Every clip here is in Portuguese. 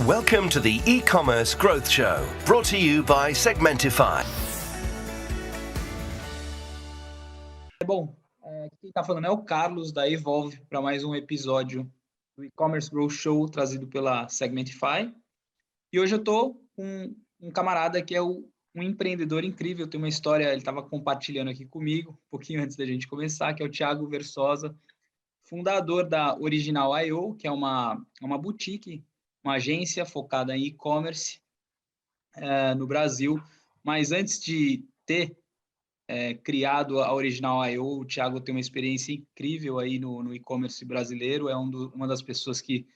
Welcome to the E-Commerce Growth Show, brought to you by Segmentify. Bom, quem está falando é o Carlos, da Evolve, para mais um episódio do E-Commerce Growth Show, trazido pela Segmentify. E hoje eu estou com um camarada que é um empreendedor incrível, tem uma história, ele estava compartilhando aqui comigo, um pouquinho antes da gente começar, que é o Thiago Versosa, fundador da Original.io, que é uma boutique, uma agência focada em e-commerce no Brasil. Mas antes de ter criado a Original.io, o Thiago tem uma experiência incrível aí no e-commerce brasileiro, é uma das pessoas que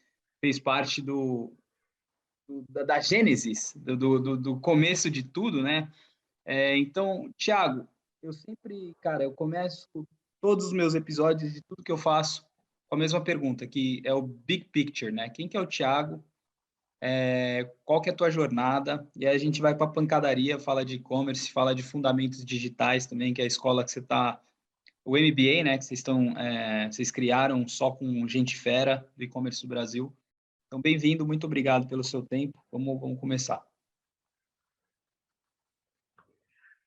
fez parte da gênesis, do começo de tudo, né? Então, Thiago, eu sempre, cara, eu começo todos os meus episódios de tudo que eu faço com a mesma pergunta, que é o big picture, né? Quem que é o Thiago? Qual que é a tua jornada? E aí a gente vai para a pancadaria, fala de e-commerce, fala de fundamentos digitais também, que é a escola que você está, o MBA, né? Que vocês criaram só com gente fera do e-commerce do Brasil. Então, bem-vindo, muito obrigado pelo seu tempo. Vamos começar.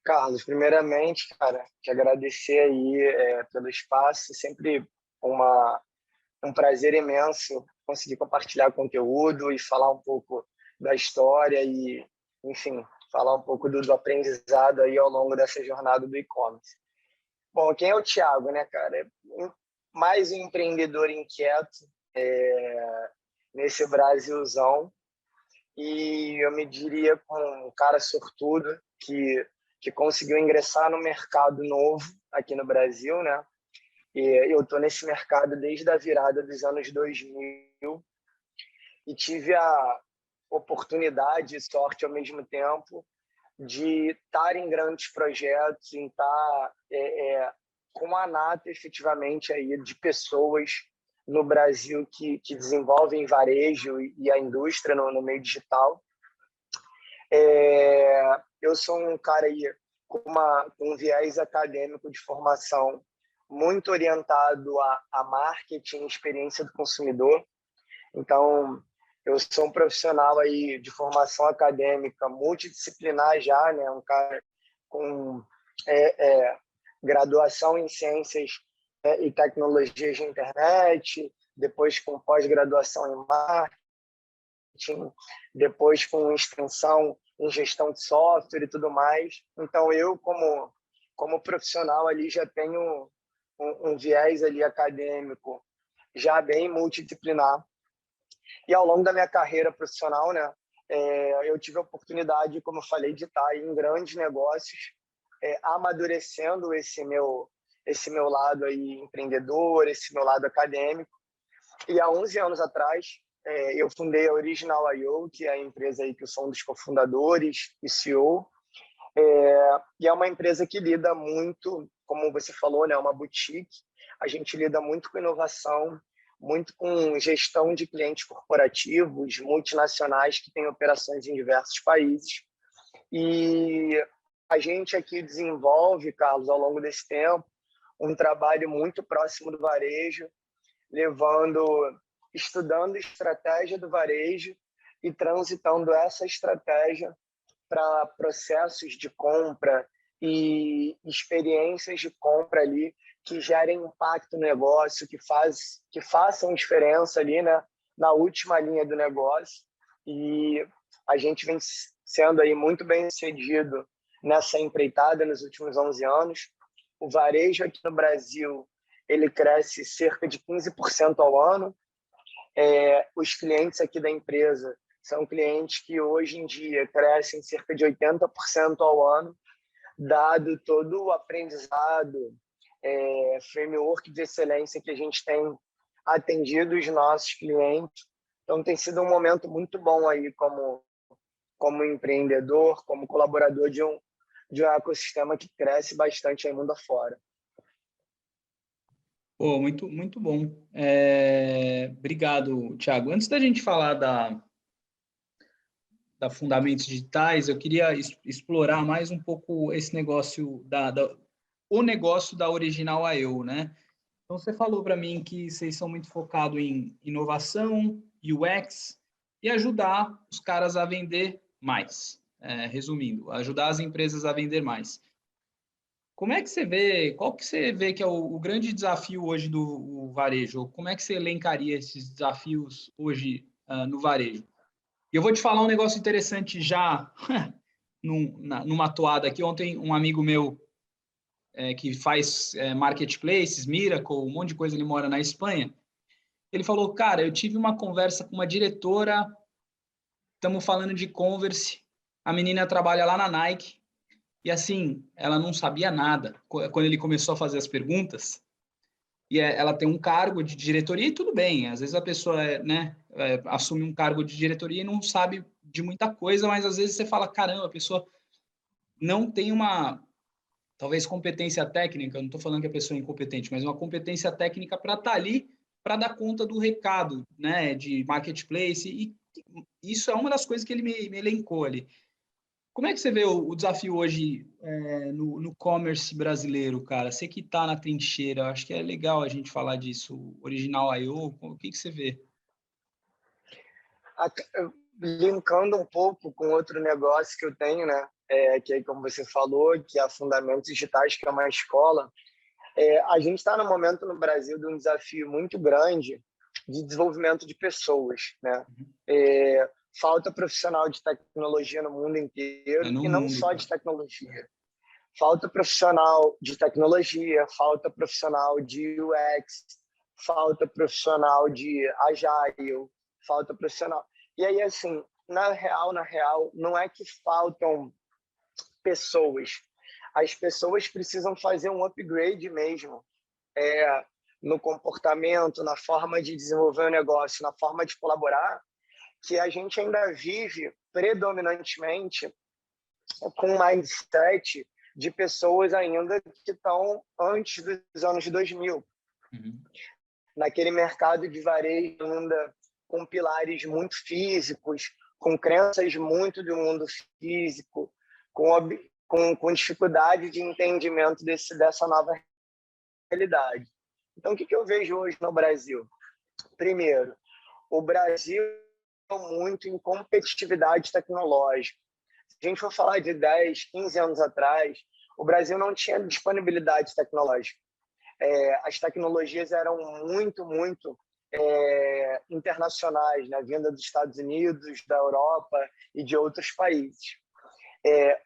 Carlos, primeiramente, cara, te agradecer aí pelo espaço, sempre um prazer imenso conseguir compartilhar conteúdo e falar um pouco da história e, enfim, falar um pouco do aprendizado aí ao longo dessa jornada do e-commerce. Bom, quem é o Thiago, né, cara? Mais um empreendedor inquieto nesse Brasilzão, e eu me diria com um cara sortudo que conseguiu ingressar no mercado novo aqui no Brasil, né? E eu estou nesse mercado desde a virada dos anos 2000 e tive a oportunidade e sorte ao mesmo tempo de estar em grandes projetos, em estar com a nata efetivamente aí de pessoas no Brasil que desenvolvem varejo e a indústria no meio digital. Eu sou um cara aí com um viés acadêmico de formação muito orientado a marketing e experiência do consumidor. Então, eu sou um profissional aí de formação acadêmica multidisciplinar já, né? Um cara com graduação em ciências e tecnologias de internet, depois com pós-graduação em marketing, depois com extensão em gestão de software e tudo mais. Então, eu, como profissional ali, já tenho um viés ali acadêmico já bem multidisciplinar. E ao longo da minha carreira profissional, né, eu tive a oportunidade, como eu falei, de estar em grandes negócios, amadurecendo esse meu lado aí empreendedor, esse meu lado acadêmico. E há 11 anos atrás, eu fundei a Original.io, que é a empresa aí que eu sou um dos cofundadores e CEO. E é uma empresa que lida muito, como você falou, né, uma boutique. A gente lida muito com inovação, muito com gestão de clientes corporativos, multinacionais que têm operações em diversos países. E a gente aqui desenvolve, Carlos, ao longo desse tempo, um trabalho muito próximo do varejo, estudando estratégia do varejo e transitando essa estratégia para processos de compra e experiências de compra ali que gerem impacto no negócio, que façam diferença ali, né, na última linha do negócio. E a gente vem sendo aí muito bem sucedido nessa empreitada nos últimos 11 anos. O varejo aqui no Brasil, ele cresce cerca de 15% ao ano. Os clientes aqui da empresa são clientes que hoje em dia crescem cerca de 80% ao ano, dado todo o aprendizado, framework de excelência que a gente tem atendido os nossos clientes. Então, tem sido um momento muito bom aí como empreendedor, como colaborador de um ecossistema que cresce bastante aí mundo afora. Pô, muito, muito bom. Obrigado, Thiago. Antes da gente falar da Fundamentos Digitais, eu queria explorar mais um pouco esse negócio o negócio da Original.io, né? Então, você falou para mim que vocês são muito focados em inovação, UX, e ajudar os caras a vender mais. Resumindo, ajudar as empresas a vender mais. Como é que você vê, qual que você vê que é o grande desafio hoje do varejo? Como é que você elencaria esses desafios hoje no varejo? E eu vou te falar um negócio interessante já, numa toada aqui. Ontem, um amigo meu que faz marketplaces, Miracle, um monte de coisa, ele mora na Espanha, ele falou, cara, eu tive uma conversa com uma diretora, estamos falando de e-commerce, a menina trabalha lá na Nike, e assim, ela não sabia nada. Quando ele começou a fazer as perguntas, e ela tem um cargo de diretoria, e tudo bem, às vezes a pessoa assume um cargo de diretoria e não sabe de muita coisa, mas às vezes você fala, caramba, a pessoa não tem uma, talvez, competência técnica, eu não estou falando que a pessoa é incompetente, mas uma competência técnica para estar ali, para dar conta do recado, né, de marketplace, e isso é uma das coisas que ele me elencou ali. Como é que você vê o desafio hoje no commerce brasileiro, cara? Você que está na trincheira, acho que é legal a gente falar disso. Original.io, o que você vê? Linkando um pouco com outro negócio que eu tenho, né? Que é como você falou, que é a Fundamentos Digitais, que é uma escola. A gente está no momento no Brasil de um desafio muito grande de desenvolvimento de pessoas, né? Falta profissional de tecnologia no mundo inteiro, No e não mundo, só cara. de tecnologia. Falta profissional de tecnologia, falta profissional de UX, falta profissional de Agile, falta profissional. E aí, assim, na real, não é que faltam pessoas. As pessoas precisam fazer um upgrade mesmo, no comportamento, na forma de desenvolver o negócio, na forma de colaborar, que a gente ainda vive predominantemente com um mindset de pessoas ainda que estão antes dos anos 2000. Uhum. Naquele mercado de varejo ainda com pilares muito físicos, com crenças muito do mundo físico, com dificuldade de entendimento dessa nova realidade. Então, o que eu vejo hoje no Brasil? Primeiro, o Brasil é muito em competitividade tecnológica. Se a gente for falar de 10, 15 anos atrás, o Brasil não tinha disponibilidade tecnológica. As tecnologias eram muito internacionais, né? Vinda dos Estados Unidos, da Europa e de outros países.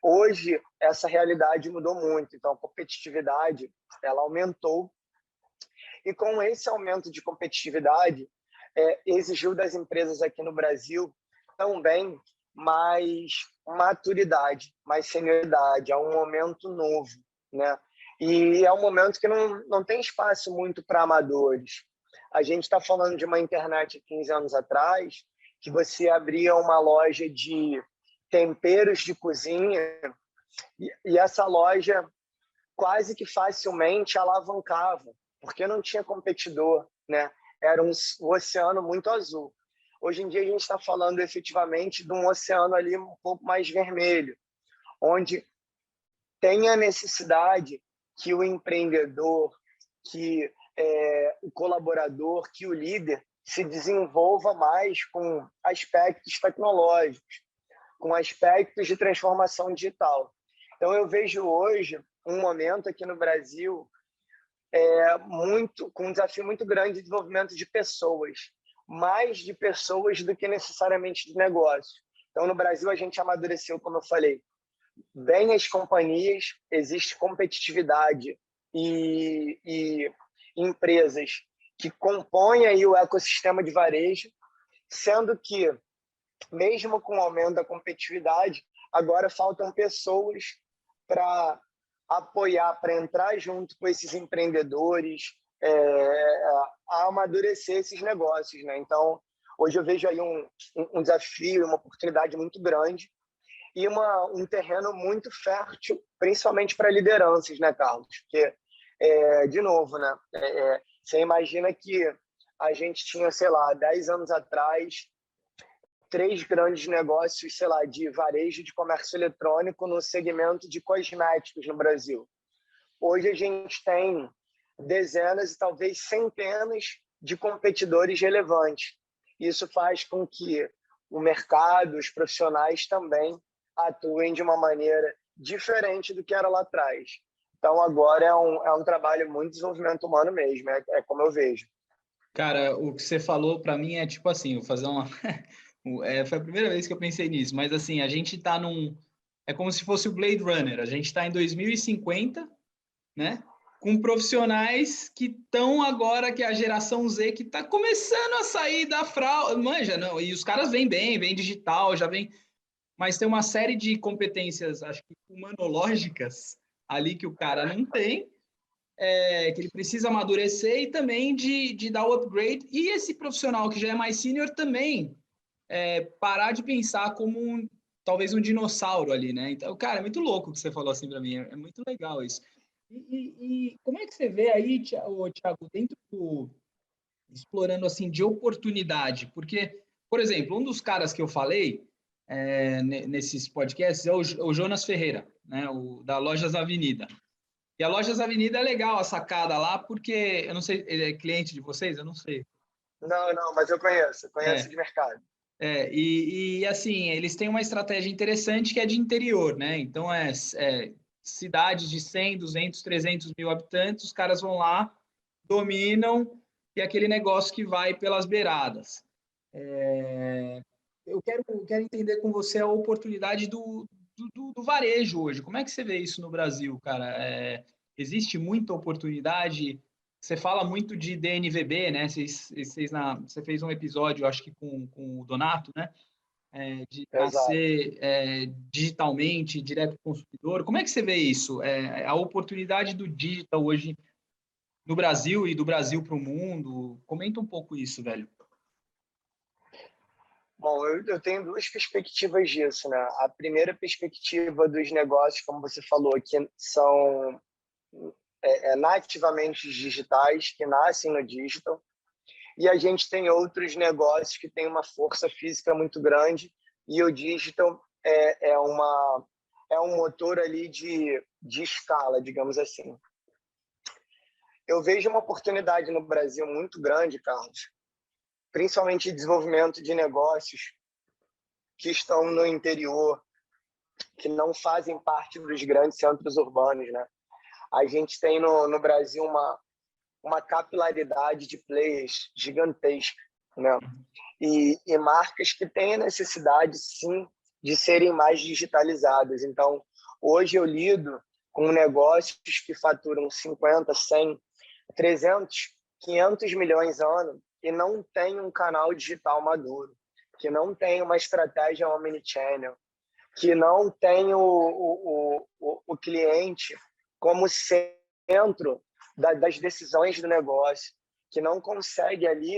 Hoje, essa realidade mudou muito, então a competitividade ela aumentou, e com esse aumento de competitividade, exigiu das empresas aqui no Brasil também mais maturidade, mais senioridade, é um momento novo, né? E é um momento que não tem espaço muito para amadores. A gente está falando de uma internet 15 anos atrás, que você abria uma loja de temperos de cozinha e essa loja quase que facilmente alavancava, porque não tinha competidor, né? Era um oceano muito azul. Hoje em dia a gente está falando efetivamente de um oceano ali um pouco mais vermelho, onde tem a necessidade que o empreendedor, que o colaborador, que o líder se desenvolva mais com aspectos tecnológicos, com aspectos de transformação digital. Então, eu vejo hoje um momento aqui no Brasil com um desafio muito grande de desenvolvimento de pessoas, mais de pessoas do que necessariamente de negócio. Então, no Brasil, a gente amadureceu, como eu falei, bem as companhias, existe competitividade e empresas que compõem aí o ecossistema de varejo, sendo que, mesmo com o aumento da competitividade, agora faltam pessoas para apoiar, para entrar junto com esses empreendedores, a amadurecer esses negócios, né? Então, hoje eu vejo aí um desafio, uma oportunidade muito grande e um terreno muito fértil, principalmente para lideranças, né, Carlos? Porque, de novo, né, você imagina que a gente tinha, sei lá, 10 anos atrás, 3 grandes negócios, sei lá, de varejo de comércio eletrônico no segmento de cosméticos no Brasil. Hoje a gente tem dezenas e talvez centenas de competidores relevantes. Isso faz com que o mercado, os profissionais também atuem de uma maneira diferente do que era lá atrás. Então, agora é um trabalho muito de desenvolvimento humano mesmo, é como eu vejo. Cara, o que você falou para mim é tipo assim, vou fazer uma... foi a primeira vez que eu pensei nisso, mas assim, a gente tá num... É como se fosse o Blade Runner, a gente está em 2050, né? Com profissionais que estão agora, que é a geração Z, que está começando a sair da fraude, manja, não, e os caras vêm bem, vem digital, já vem, mas tem uma série de competências, acho que humanológicas ali que o cara não tem, que ele precisa amadurecer e também de dar o upgrade, e esse profissional que já é mais sênior também, parar de pensar como talvez um dinossauro ali, né? Então, cara, é muito louco o que você falou assim para mim, é muito legal isso. E como é que você vê aí, Thiago, dentro explorando assim de oportunidade? Porque, por exemplo, um dos caras que eu falei nesses podcasts é o Jonas Ferreira, né? O da Lojas Avenida. E a Lojas Avenida é legal a sacada lá, porque eu não sei, ele é cliente de vocês? Eu não sei. Não, mas eu conheço É, de mercado. e assim, eles têm uma estratégia interessante que é de interior, né? Então, cidades de 100, 200, 300 mil habitantes, os caras vão lá, dominam, e é aquele negócio que vai pelas beiradas. Eu quero entender com você a oportunidade do varejo hoje. Como é que você vê isso no Brasil, cara? Existe muita oportunidade? Você fala muito de DNVB, né? Você fez um episódio, acho que com o Donato, né? De Exato. nascer digitalmente, direto para o consumidor. Como é que você vê isso? A oportunidade do digital hoje no Brasil e do Brasil para o mundo? Comenta um pouco isso, velho. Bom, eu tenho duas perspectivas disso, né? A primeira perspectiva dos negócios, como você falou, que são nativamente digitais, que nascem no digital, e a gente tem outros negócios que têm uma força física muito grande, e o digital é um motor ali de escala, digamos assim. Eu vejo uma oportunidade no Brasil muito grande, Carlos, principalmente de desenvolvimento de negócios que estão no interior, que não fazem parte dos grandes centros urbanos, né? A gente tem no Brasil uma capilaridade de players gigantesca, né? E marcas que têm a necessidade, sim, de serem mais digitalizadas. Então, hoje eu lido com negócios que faturam 50, 100, 300, 500 milhões ano e não tem um canal digital maduro, que não tem uma estratégia omnichannel, que não tem o cliente como centro das decisões do negócio, que não consegue ali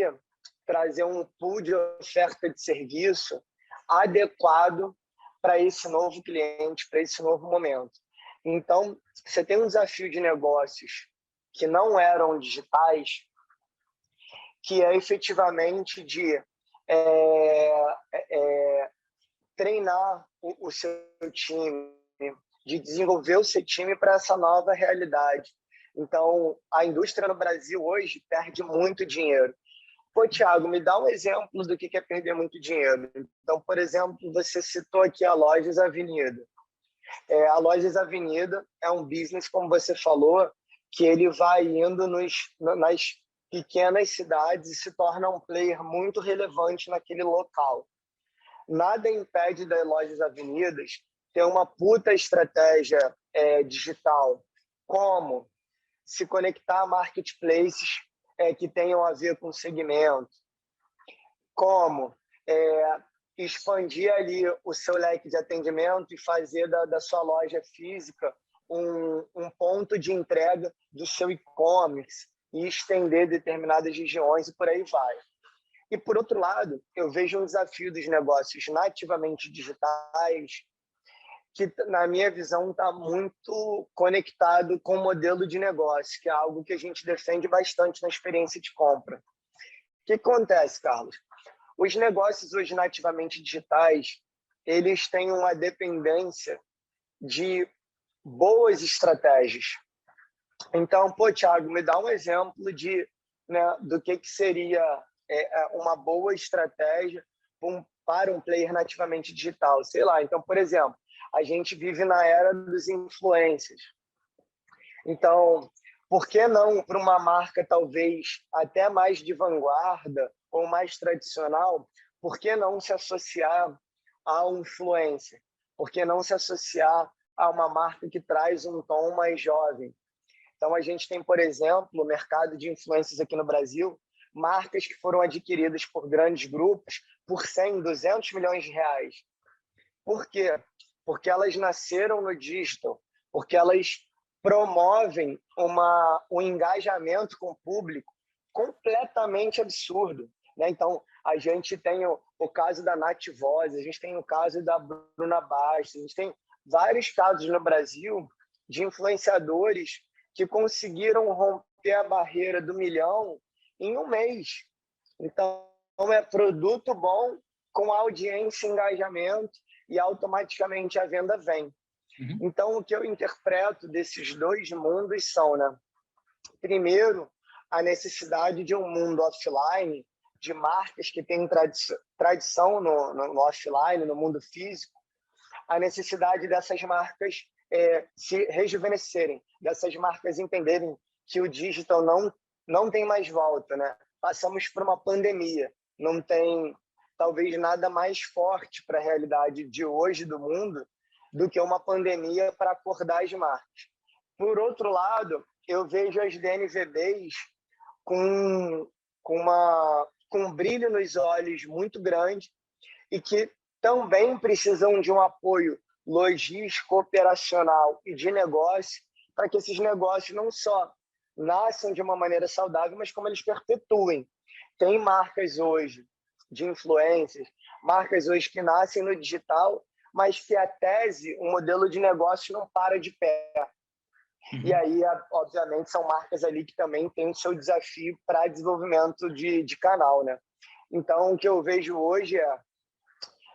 trazer um pool de oferta de serviço adequado para esse novo cliente, para esse novo momento. Então, você tem um desafio de negócios que não eram digitais, que é efetivamente de treinar o seu time, de desenvolver o seu time para essa nova realidade. Então, a indústria no Brasil hoje perde muito dinheiro. Pô, Thiago, me dá um exemplo do que é perder muito dinheiro. Então, por exemplo, você citou aqui a Lojas Avenida. A Lojas Avenida é um business, como você falou, que ele vai indo nas pequenas cidades e se torna um player muito relevante naquele local. Nada impede das Lojas Avenidas ter uma puta estratégia digital, como se conectar a marketplaces que tenham a ver com o segmento, como expandir ali o seu leque de atendimento e fazer da sua loja física um ponto de entrega do seu e-commerce e estender determinadas regiões e por aí vai. E, por outro lado, eu vejo um desafio dos negócios nativamente digitais que, na minha visão, está muito conectado com o modelo de negócio, que é algo que a gente defende bastante na experiência de compra. O que acontece, Carlos? Os negócios hoje nativamente digitais, eles têm uma dependência de boas estratégias. Então, pô, Thiago, me dá um exemplo do que seria uma boa estratégia para um player nativamente digital. Sei lá, então, por exemplo, a gente vive na era dos influencers. Então, por que não para uma marca talvez até mais de vanguarda ou mais tradicional, por que não se associar a um influencer? Por que não se associar a uma marca que traz um tom mais jovem? Então, a gente tem, por exemplo, no mercado de influencers aqui no Brasil, marcas que foram adquiridas por grandes grupos por 100, 200 milhões de reais. Por quê? Porque elas nasceram no digital, porque elas promovem um engajamento com o público completamente absurdo, né? Então, a gente tem o caso da Nath Voz, a gente tem o caso da Bruna Bastos, a gente tem vários casos no Brasil de influenciadores que conseguiram romper a barreira do 1 milhão em um mês. Então, é produto bom, com audiência e engajamento, e automaticamente a venda vem. Uhum. Então, o que eu interpreto desses dois mundos são, né? Primeiro, a necessidade de um mundo offline, de marcas que têm tradição no offline, no mundo físico, a necessidade dessas marcas se rejuvenescerem, dessas marcas entenderem que o digital não tem mais volta, né? Passamos por uma pandemia, não tem talvez nada mais forte para a realidade de hoje do mundo do que uma pandemia para acordar as marcas. Por outro lado, eu vejo as DNVBs com um brilho nos olhos muito grande e que também precisam de um apoio logístico, operacional e de negócio para que esses negócios não só nasçam de uma maneira saudável, mas como eles perpetuem. Tem marcas hoje de influencers, marcas hoje que nascem no digital, mas que a tese, o modelo de negócio não para de pé. E aí, obviamente, são marcas ali que também têm o seu desafio para desenvolvimento de canal, né? Então, o que eu vejo hoje é,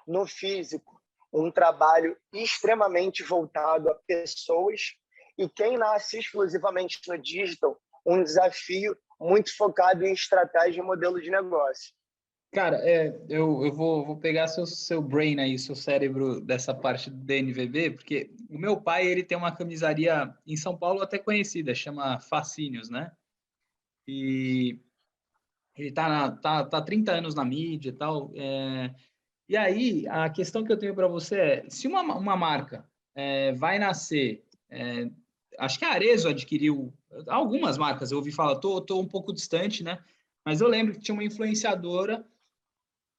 no físico, um trabalho extremamente voltado a pessoas, e quem nasce exclusivamente no digital, um desafio muito focado em estratégia e modelo de negócio. Cara, eu vou pegar seu brain aí, seu cérebro dessa parte do DNVB, porque o meu pai, ele tem uma camisaria em São Paulo até conhecida, chama Fascínios, né? E ele tá 30 anos na mídia e tal. E aí, a questão que eu tenho para você é, se uma marca vai nascer, acho que a Arezzo adquiriu algumas marcas, eu ouvi falar, tô um pouco distante, né? Mas eu lembro que tinha uma influenciadora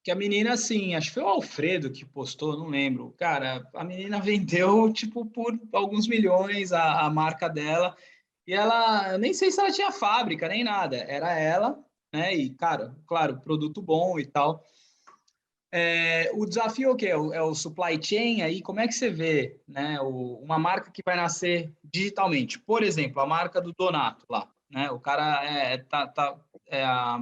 que a menina, assim, acho que foi o Alfredo que postou, não lembro. Cara, a menina vendeu, tipo, por alguns milhões a marca dela. E ela, eu nem sei se ela tinha fábrica, nem nada. Era ela, né? E, cara, claro, produto bom e tal. O desafio é o quê? É o supply chain aí? Como é que você vê, né? Uma marca que vai nascer digitalmente. Por exemplo, a marca do Donato lá, né? O cara é a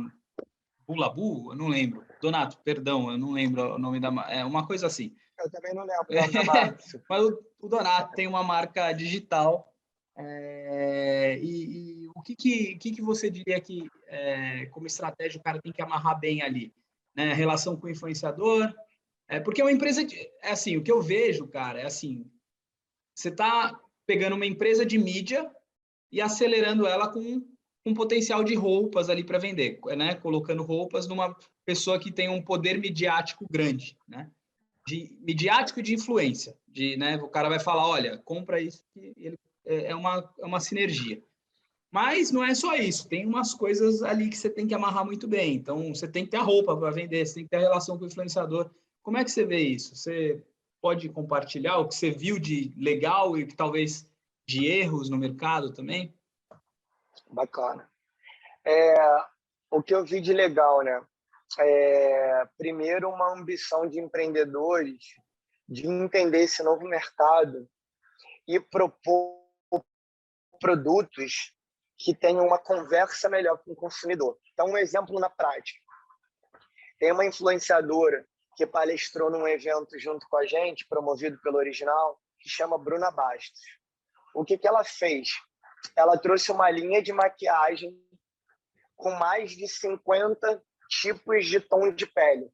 Bulabu, eu não lembro. Donato, perdão, eu não lembro o nome da marca. É uma coisa assim. Eu também não lembro o nome da marca. Mas o Donato tem uma marca digital. E o que você diria que, como estratégia, o cara tem que amarrar bem ali? Né? A relação com o influenciador. Porque é uma empresa... É assim, o que eu vejo, cara, é assim... Você está pegando uma empresa de mídia e acelerando ela com um potencial de roupas ali para vender, né? Colocando roupas numa pessoa que tem um poder midiático grande, né? Midiático de influência, né? O cara vai falar, olha, compra isso, que ele, é uma sinergia. Mas não é só isso, tem umas coisas ali que você tem que amarrar muito bem. Então, você tem que ter a roupa para vender, você tem que ter a relação com o influenciador. Como é que você vê isso? Você pode compartilhar o que você viu de legal e que talvez de erros no mercado também? Bacana. O que eu vi de legal, né? Primeiro, uma ambição de empreendedores de entender esse novo mercado e propor produtos que tenham uma conversa melhor com o consumidor. Então, um exemplo na prática. Tem uma influenciadora que palestrou num evento junto com a gente, promovido pelo Original, que chama Bruna Bastos. O que ela fez? Ela trouxe uma linha de maquiagem com mais de 50 tipos de tom de pele.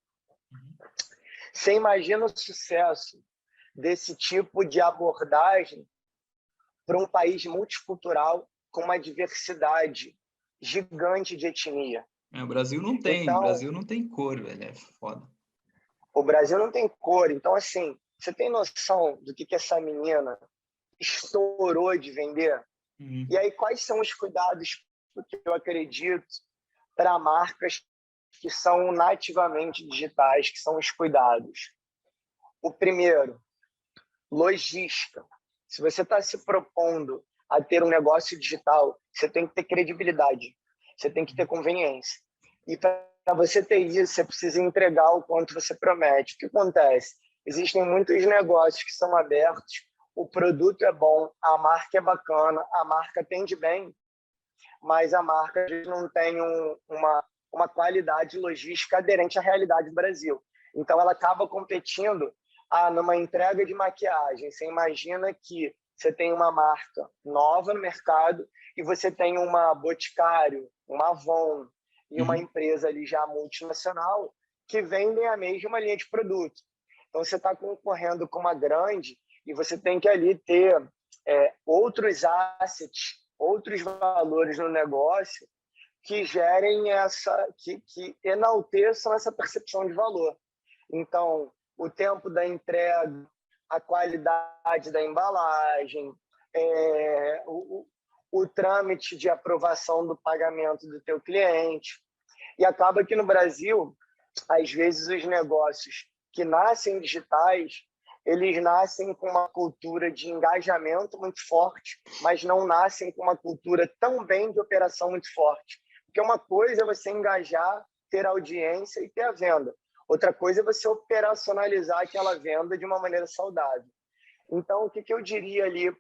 Você imagina o sucesso desse tipo de abordagem para um país multicultural com uma diversidade gigante de etnia. O Brasil não tem, Então, o Brasil não tem cor, velho, é foda. o Brasil não tem cor. Então, assim, você tem noção do que essa menina estourou de vender? E aí, quais são os cuidados que eu acredito para marcas que são nativamente digitais, que são os cuidados? O primeiro, logística. Se você está se propondo a ter um negócio digital, você tem que ter credibilidade, você tem que ter conveniência. E para você ter isso, você precisa entregar o quanto você promete. O que acontece? Existem muitos negócios que são abertos, o produto é bom, a marca é bacana, a marca atende bem, mas a marca não tem uma qualidade logística aderente à realidade do Brasil. Então, ela acaba competindo numa entrega de maquiagem. Você imagina que você tem uma marca nova no mercado e você tem uma Boticário, uma Avon e uma empresa ali já multinacional que vendem a mesma linha de produto. Então, você está concorrendo com uma grande e você tem que ali ter outros assets, outros valores no negócio que gerem que enalteçam essa percepção de valor. Então, o tempo da entrega, a qualidade da embalagem, o trâmite de aprovação do pagamento do teu cliente. E acaba que no Brasil, às vezes, os negócios que nascem digitais, eles nascem com uma cultura de engajamento muito forte, mas não nascem com uma cultura também de operação muito forte. Porque uma coisa é você engajar, ter audiência e ter a venda. Outra coisa é você operacionalizar aquela venda de uma maneira saudável. Então, o que eu diria ali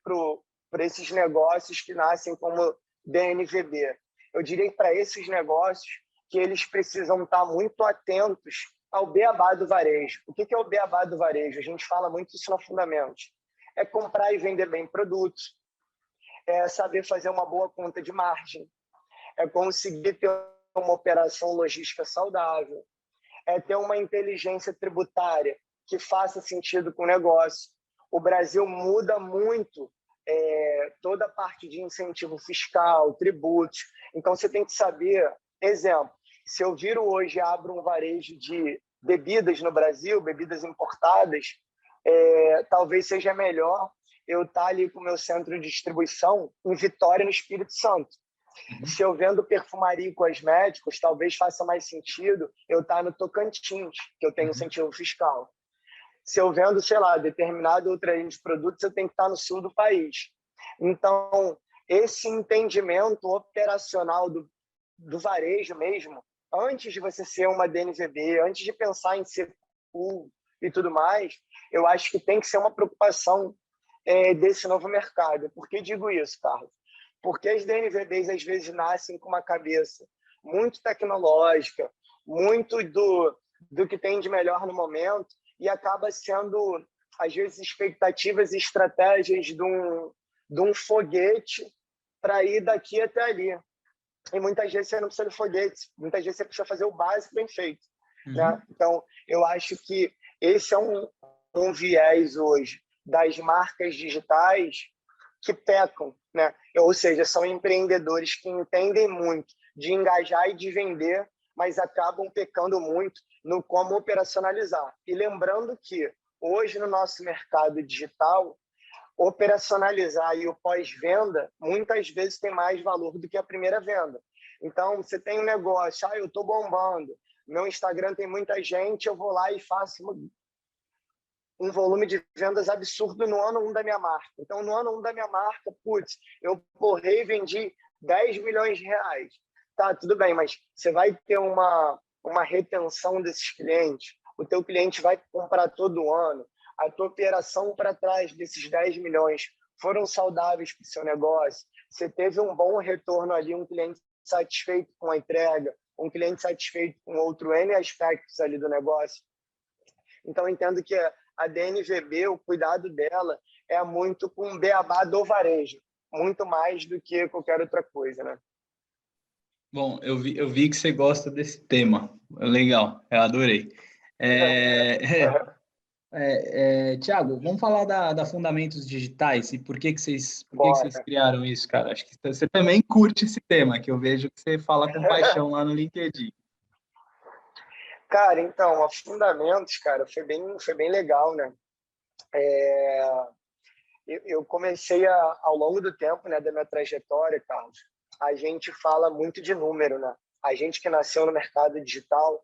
para esses negócios que nascem como DNVB? Eu diria para esses negócios que eles precisam estar muito atentos ao beabá do varejo. O que é o beabá do varejo? A gente fala muito isso no Fundamentos. É comprar e vender bem produtos, é saber fazer uma boa conta de margem, é conseguir ter uma operação logística saudável, é ter uma inteligência tributária que faça sentido com o negócio. O Brasil muda muito toda a parte de incentivo fiscal, tributos. Então, você tem que saber, exemplo, se eu viro hoje e abro um varejo de bebidas no Brasil, bebidas importadas, talvez seja melhor eu estar ali com o meu centro de distribuição em Vitória, no Espírito Santo. Se eu vendo perfumaria e cosméticos, talvez faça mais sentido eu estar no Tocantins, que eu tenho incentivo fiscal. Se eu vendo, sei lá, determinado outra linha de produtos, eu tenho que estar no sul do país. Então, esse entendimento operacional do varejo mesmo, antes de você ser uma DNVB, antes de pensar em ser cool e tudo mais, eu acho que tem que ser uma preocupação desse novo mercado. Por que digo isso, Carlos? Porque as DNVBs, às vezes, nascem com uma cabeça muito tecnológica, muito do que tem de melhor no momento, e acaba sendo, às vezes, expectativas e estratégias de um foguete para ir daqui até ali. E muitas vezes você não precisa de foguete, muitas vezes você precisa fazer o básico bem feito. Né? Então, eu acho que esse é um viés hoje das marcas digitais que pecam, né? Ou seja, são empreendedores que entendem muito de engajar e de vender, mas acabam pecando muito no como operacionalizar. E lembrando que hoje no nosso mercado digital, operacionalizar e o pós-venda muitas vezes tem mais valor do que a primeira venda. Então, você tem um negócio, eu estou bombando, meu Instagram tem muita gente, eu vou lá e faço um volume de vendas absurdo no ano 1 da minha marca. Então, no ano 1 da minha marca, eu porrei e vendi 10 milhões de reais. Tá, tudo bem, mas você vai ter uma retenção desses clientes, o teu cliente vai comprar todo ano, a tua operação para trás desses 10 milhões foram saudáveis para o seu negócio, você teve um bom retorno ali, um cliente satisfeito com a entrega, um cliente satisfeito com outro N aspectos ali do negócio. Então, eu entendo que a DNVB, o cuidado dela é muito com o beabá do varejo, muito mais do que qualquer outra coisa, né? Bom, eu vi que você gosta desse tema. Legal, eu adorei. É, Thiago, vamos falar da Fundamentos Digitais e por que que vocês Bora. criaram isso, cara? Acho que você também curte esse tema, que eu vejo que você fala com paixão lá no LinkedIn. Cara, então, a Fundamentos, cara, foi bem legal, né? Eu comecei ao longo do tempo, né, da minha trajetória, Carlos, a gente fala muito de número, né? A gente que nasceu no mercado digital,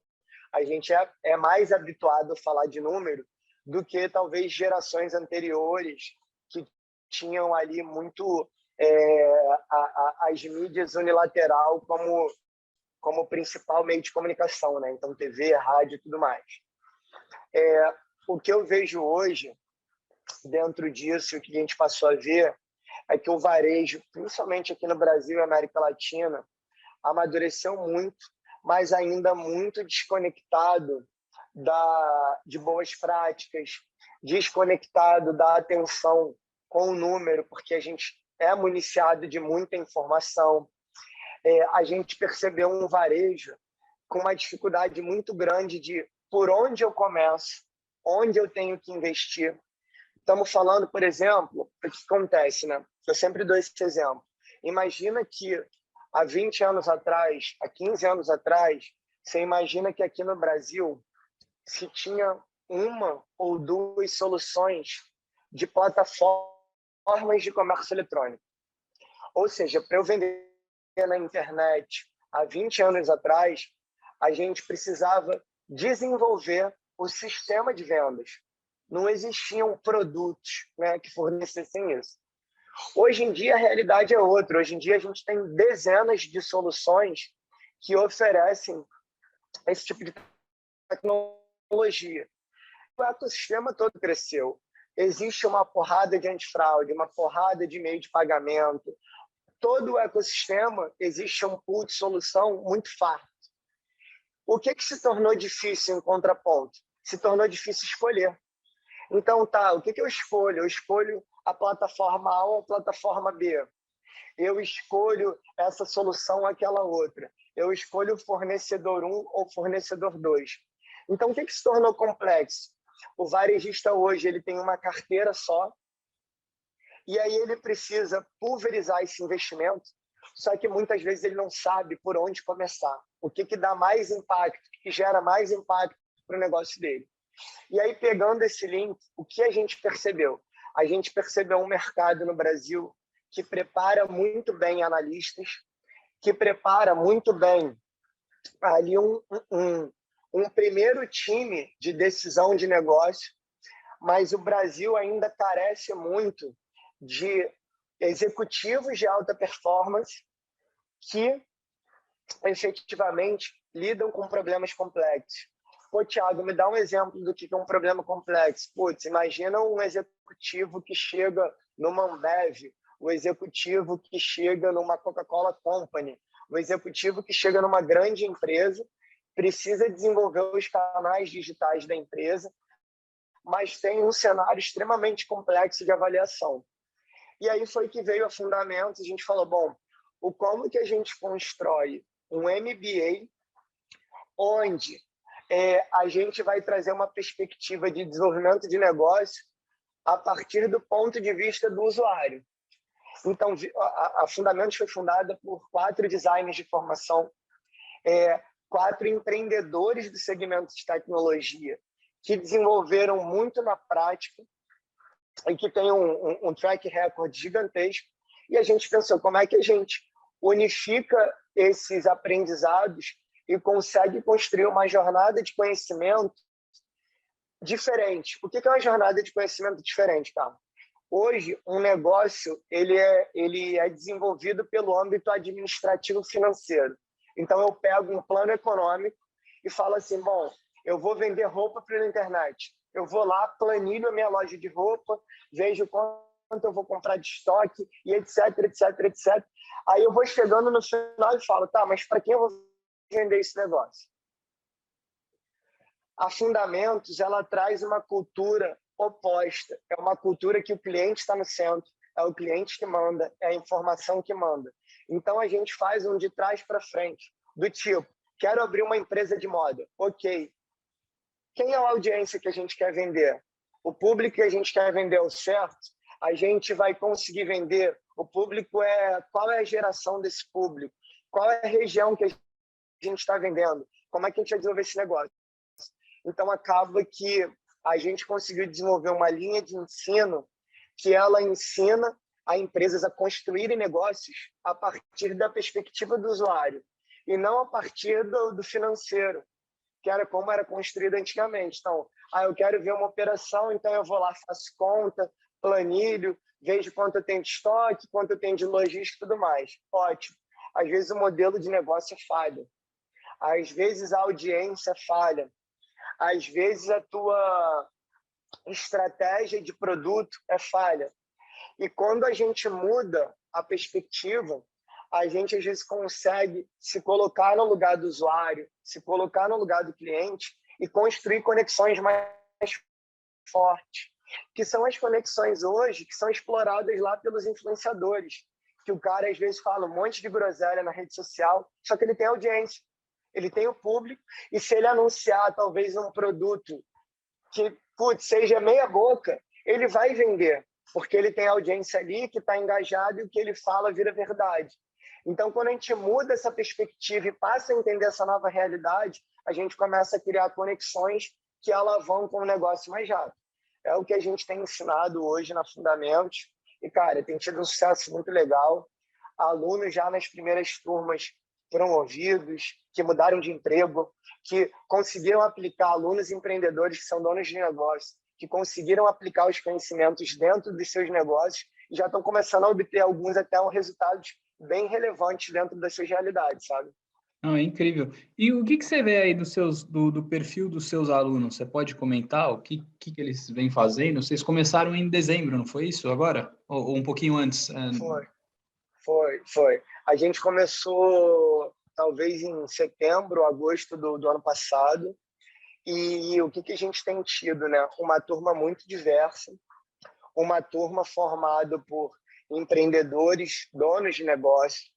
a gente é mais habituado a falar de número do que talvez gerações anteriores que tinham ali muito as mídias unilateral como principal meio de comunicação, né? Então, TV, rádio e tudo mais. O que eu vejo hoje, dentro disso, o que a gente passou a ver, é que o varejo, principalmente aqui no Brasil e América Latina, amadureceu muito, mas ainda muito desconectado de boas práticas, desconectado da atenção com o número, porque a gente é municiado de muita informação. A gente percebeu um varejo com uma dificuldade muito grande de por onde eu começo, onde eu tenho que investir. Estamos falando, por exemplo, o que acontece, né? Eu sempre dou esse exemplo. Imagina que há 20 anos atrás, há 15 anos atrás, você imagina que aqui no Brasil se tinha uma ou duas soluções de plataformas de comércio eletrônico. Ou seja, para eu vender na internet há 20 anos atrás, a gente precisava desenvolver o sistema de vendas. Não existiam produtos, né, que fornecessem isso. Hoje em dia, a realidade é outra. Hoje em dia, a gente tem dezenas de soluções que oferecem esse tipo de tecnologia. O ecossistema todo cresceu. Existe uma porrada de antifraude, uma porrada de meio de pagamento. Todo o ecossistema existe um pool de solução muito farto. O que se tornou difícil em contraponto? Se tornou difícil escolher. Então, o que eu escolho? Eu escolho a plataforma A ou a plataforma B. Eu escolho essa solução ou aquela outra. Eu escolho o fornecedor 1 ou fornecedor 2. Então, o que se tornou complexo? O varejista hoje ele tem uma carteira só, e aí ele precisa pulverizar esse investimento, só que muitas vezes ele não sabe por onde começar. O que dá mais impacto, o que gera mais impacto para o negócio dele. E aí, pegando esse link, o que a gente percebeu? A gente percebeu um mercado no Brasil que prepara muito bem analistas, que prepara muito bem ali um primeiro time de decisão de negócio, mas o Brasil ainda carece muito de executivos de alta performance que efetivamente lidam com problemas complexos. Pô, Thiago, me dá um exemplo do que é um problema complexo. Putz, imagina um executivo que chega numa Ambev, o executivo que chega numa Coca-Cola Company, o executivo que chega numa grande empresa, precisa desenvolver os canais digitais da empresa, mas tem um cenário extremamente complexo de avaliação. E aí foi que veio a Fundamentos, a gente falou, bom, como que a gente constrói um MBA onde a gente vai trazer uma perspectiva de desenvolvimento de negócio a partir do ponto de vista do usuário. Então, a Fundamentos foi fundada por 4 designers de formação, 4 empreendedores do segmento de tecnologia que desenvolveram muito na prática e que tem um track record gigantesco. E a gente pensou como é que a gente unifica esses aprendizados e consegue construir uma jornada de conhecimento diferente. O que é uma jornada de conhecimento diferente, cara? Hoje, um negócio ele é desenvolvido pelo âmbito administrativo financeiro. Então, eu pego um plano econômico e falo assim, bom, eu vou vender roupa pela internet. Eu vou lá, planilho a minha loja de roupa, vejo quanto eu vou comprar de estoque e etc, etc, etc. Aí eu vou chegando no final e falo, tá, mas para quem eu vou vender esse negócio? A Fundamentos, ela traz uma cultura oposta. É uma cultura que o cliente está no centro, é o cliente que manda, é a informação que manda. Então, a gente faz um de trás para frente, do tipo, quero abrir uma empresa de moda. Ok. quem é a audiência que a gente quer vender? O público que a gente quer vender é o certo? A gente vai conseguir vender? O público qual é a geração desse público? Qual é a região que a gente está vendendo? Como é que a gente vai desenvolver esse negócio? Então, acaba que a gente conseguiu desenvolver uma linha de ensino que ela ensina a empresas a construírem negócios a partir da perspectiva do usuário e não a partir do financeiro, que era como era construído antigamente. Então, eu quero ver uma operação, então eu vou lá, faço conta, planilho, vejo quanto eu tenho de estoque, quanto eu tenho de logística e tudo mais. Ótimo. Às vezes o modelo de negócio falha. Às vezes a audiência falha. Às vezes a tua estratégia de produto é falha. E quando a gente muda a perspectiva, a gente às vezes consegue se colocar no lugar do usuário, se colocar no lugar do cliente e construir conexões mais fortes, que são as conexões hoje que são exploradas lá pelos influenciadores, que o cara às vezes fala um monte de groselha na rede social, só que ele tem audiência, ele tem o público, e se ele anunciar talvez um produto que seja meia boca, ele vai vender, porque ele tem audiência ali que está engajado e o que ele fala vira verdade. Então, quando a gente muda essa perspectiva e passa a entender essa nova realidade, a gente começa a criar conexões que alavancam o negócio mais rápido. É o que a gente tem ensinado hoje na Fundamentos e, cara, tem tido um sucesso muito legal. Alunos já nas primeiras turmas promovidos, que mudaram de emprego, que conseguiram aplicar, alunos empreendedores que são donos de negócio, que conseguiram aplicar os conhecimentos dentro dos seus negócios e já estão começando a obter alguns até resultados bem relevantes dentro das suas realidades, sabe? Não, é incrível. E o que você vê aí do perfil dos seus alunos? Você pode comentar o que eles vêm fazendo? Vocês começaram em dezembro, não foi isso agora? Ou um pouquinho antes? Foi. A gente começou talvez em setembro, agosto do ano passado. E o que a gente tem tido, né? Uma turma muito diversa, uma turma formada por empreendedores, donos de negócio,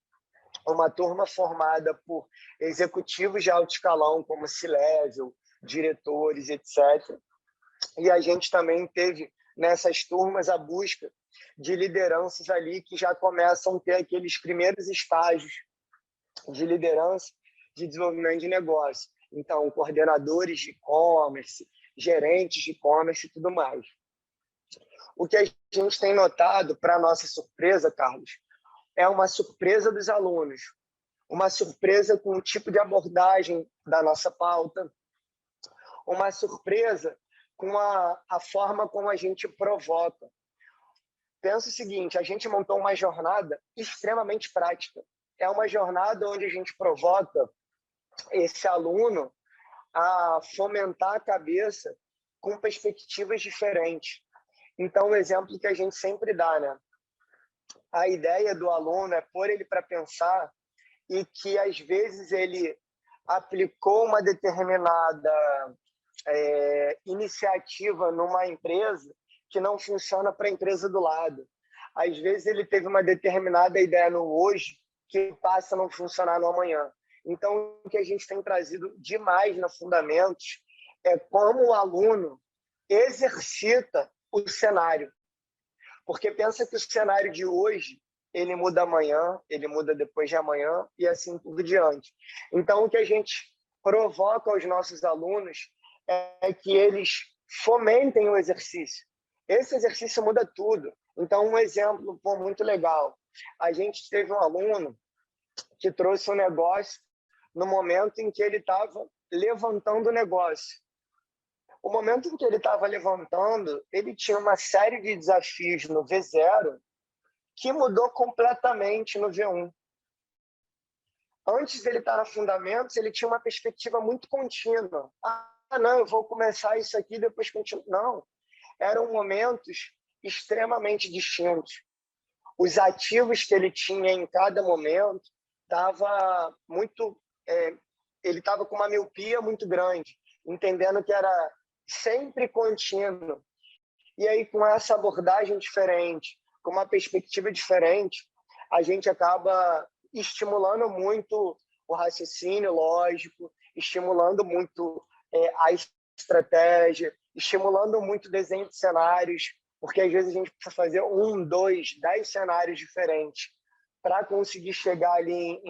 uma turma formada por executivos de alto escalão, como C-Level, diretores, etc. E a gente também teve nessas turmas a busca de lideranças ali que já começam a ter aqueles primeiros estágios de liderança, de desenvolvimento de negócio. Então, coordenadores de e-commerce, gerentes de e-commerce e tudo mais. O que a gente tem notado, para nossa surpresa, Carlos, é uma surpresa dos alunos, uma surpresa com o tipo de abordagem da nossa pauta, uma surpresa com a forma como a gente provoca. Pensa o seguinte, a gente montou uma jornada extremamente prática. É uma jornada onde a gente provoca esse aluno a fomentar a cabeça com perspectivas diferentes. Então, um exemplo que a gente sempre dá, né? A ideia do aluno é pôr ele para pensar e que, às vezes, ele aplicou uma determinada iniciativa numa empresa que não funciona para a empresa do lado. Às vezes, ele teve uma determinada ideia no hoje que passa a não funcionar no amanhã. Então, o que a gente tem trazido demais na Fundamentos é como o aluno exercita o cenário. Porque pensa que o cenário de hoje, ele muda amanhã, ele muda depois de amanhã e assim por diante. Então, o que a gente provoca aos nossos alunos é que eles fomentem o exercício. Esse exercício muda tudo. Então, um exemplo muito legal. A gente teve um aluno que trouxe um negócio no momento em que ele estava levantando o negócio. O momento em que ele estava levantando, ele tinha uma série de desafios no V0 que mudou completamente no V1. Antes dele estar na Fundamentos, ele tinha uma perspectiva muito contínua. Não, eu vou começar isso aqui, depois continuo. Não, eram momentos extremamente distintos. Os ativos que ele tinha em cada momento estava muito... ele estava com uma miopia muito grande, entendendo que era sempre contínuo. E aí, com essa abordagem diferente, com uma perspectiva diferente, a gente acaba estimulando muito o raciocínio lógico, estimulando muito a estratégia, estimulando muito o desenho de cenários, porque às vezes a gente precisa fazer 1, 2, 10 cenários diferentes para conseguir chegar ali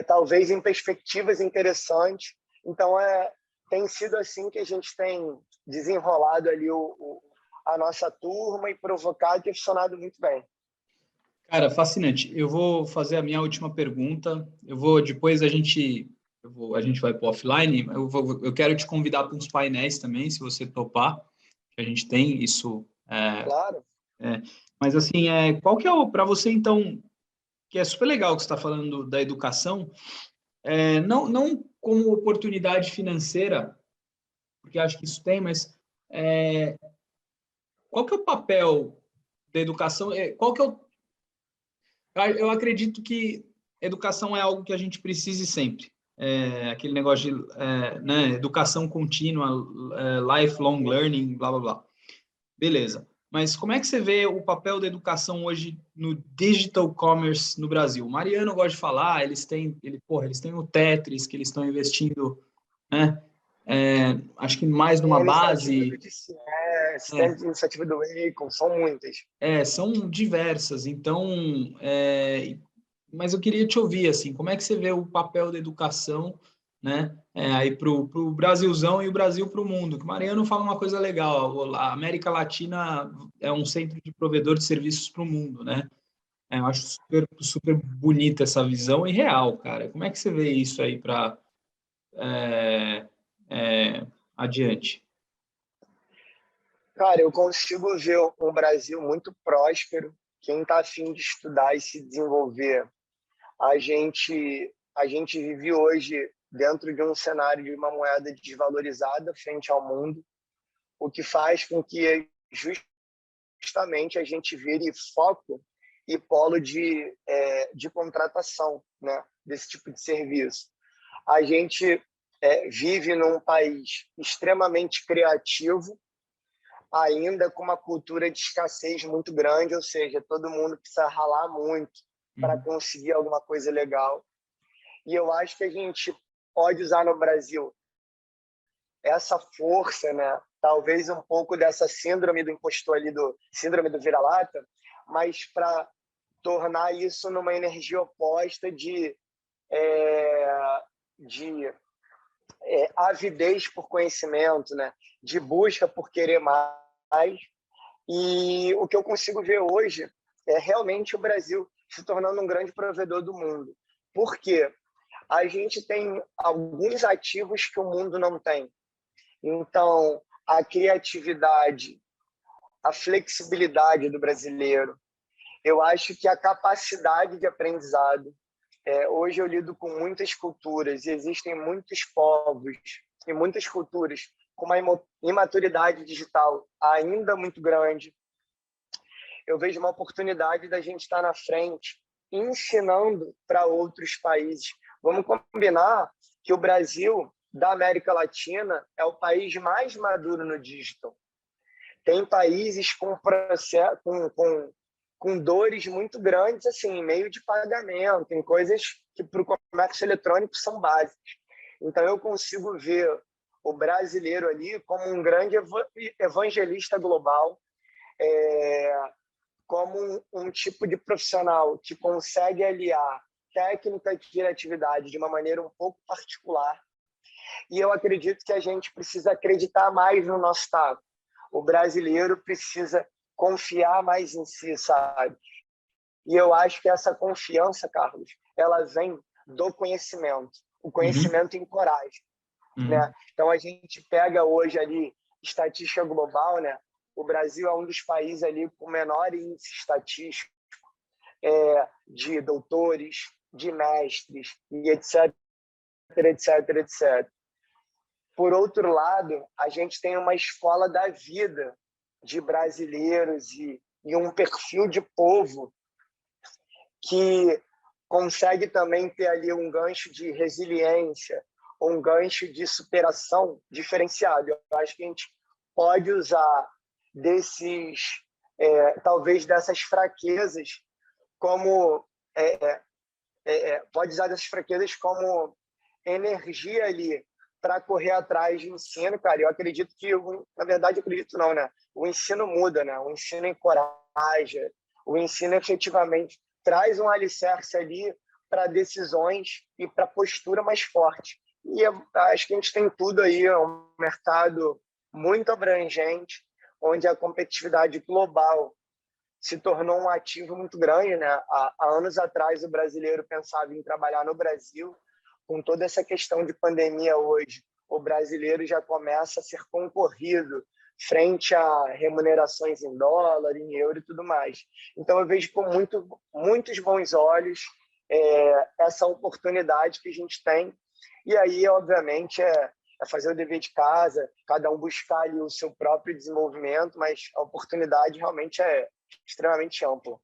talvez em perspectivas interessantes. Então, tem sido assim que a gente tem desenrolado ali a nossa turma e provocado e funcionado muito bem. Cara, fascinante. Eu vou fazer a minha última pergunta. Depois a gente vai para o offline. Eu quero te convidar para uns painéis também, se você topar, que a gente tem isso. Claro. Mas assim, qual que é para você então, que é super legal que você está falando da educação, não como oportunidade financeira, porque acho que isso tem, mas qual que é o papel da educação? Qual que é eu acredito que educação é algo que a gente precise sempre. Aquele negócio de né, educação contínua, lifelong learning, blá, blá, blá. Beleza. Mas como é que você vê o papel da educação hoje no digital commerce no Brasil? O Mariano gosta de falar, eles têm o Tetris, que eles estão investindo, né? Acho que mais numa base. Tem iniciativa do Wacom, são muitas. São diversas. Então, mas eu queria te ouvir, assim, como é que você vê o papel da educação, né, aí para o Brasilzão e o Brasil para o mundo? Que o Mariano fala uma coisa legal, a América Latina é um centro de provedor de serviços para o mundo, né? Eu acho super, super bonita essa visão e real, cara. Como é que você vê isso aí para adiante? Cara, eu consigo ver um Brasil muito próspero. Quem está afim de estudar e se desenvolver, a gente vive hoje dentro de um cenário de uma moeda desvalorizada frente ao mundo, o que faz com que justamente a gente vire foco e polo de contratação, né, desse tipo de serviço. A gente vive num país extremamente criativo, ainda com uma cultura de escassez muito grande, ou seja, todo mundo precisa ralar muito para conseguir alguma coisa legal. E eu acho que a gente pode usar no Brasil essa força, né? Talvez um pouco dessa síndrome do impostor ali, síndrome do vira-lata, mas para tornar isso numa energia oposta de avidez por conhecimento, né? De busca por querer mais. E o que eu consigo ver hoje é realmente o Brasil se tornando um grande provedor do mundo. Por quê? A gente tem alguns ativos que o mundo não tem. Então, a criatividade, a flexibilidade do brasileiro, eu acho que a capacidade de aprendizado. Hoje eu lido com muitas culturas e existem muitos povos e muitas culturas com uma imaturidade digital ainda muito grande. Eu vejo uma oportunidade da gente estar na frente, ensinando para outros países. Vamos combinar que o Brasil, da América Latina, é o país mais maduro no digital. Tem países com dores muito grandes, assim, em meio de pagamento, em coisas que para o comércio eletrônico são básicas. Então, eu consigo ver o brasileiro ali como um grande evangelista global, como um tipo de profissional que consegue aliar técnica e criatividade de uma maneira um pouco particular. E eu acredito que a gente precisa acreditar mais no nosso Estado. O brasileiro precisa confiar mais em si, sabe? E eu acho que essa confiança, Carlos, ela vem do conhecimento. O conhecimento encoraja, né? Então, a gente pega hoje ali estatística global, né? O Brasil é um dos países ali com menor índice estatístico de doutores, de mestres, e etc, etc, etc. Por outro lado, a gente tem uma escola da vida de brasileiros e um perfil de povo que consegue também ter ali um gancho de resiliência, um gancho de superação diferenciado. Eu acho que a gente pode usar talvez dessas fraquezas como pode usar dessas fraquezas como energia ali para correr atrás de ensino, cara. Eu acredito que, na verdade, eu acredito não, né? O ensino muda, né? O ensino encoraja, o ensino efetivamente traz um alicerce ali para decisões e para postura mais forte. E eu acho que a gente tem tudo aí, é um mercado muito abrangente, onde a competitividade global se tornou um ativo muito grande, né? Há anos atrás, o brasileiro pensava em trabalhar no Brasil. Com toda essa questão de pandemia hoje, o brasileiro já começa a ser concorrido frente a remunerações em dólar, em euro e tudo mais. Então, eu vejo com muitos bons olhos essa oportunidade que a gente tem. E aí, obviamente, é fazer o dever de casa, cada um buscar ali o seu próprio desenvolvimento, mas a oportunidade realmente é extremamente ampla.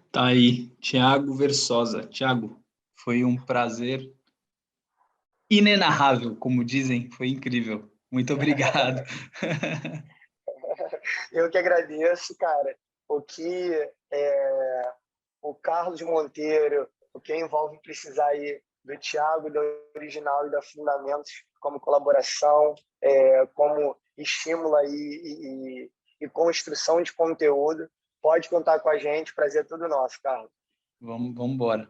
Tá aí, Thiago Versosa. Thiago, foi um prazer inenarrável, como dizem, foi incrível. Muito obrigado. Eu que agradeço, cara. O que o Carlos Monteiro, o que envolve precisar aí do Thiago, da Original e da Fundamentos como colaboração, como estímulo aí e construção de conteúdo, pode contar com a gente. Prazer é todo nosso, Carlos. Vamos embora.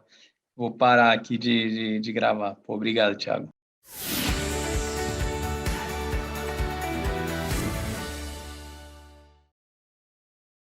Vou parar aqui de gravar. Pô, obrigado, Thiago.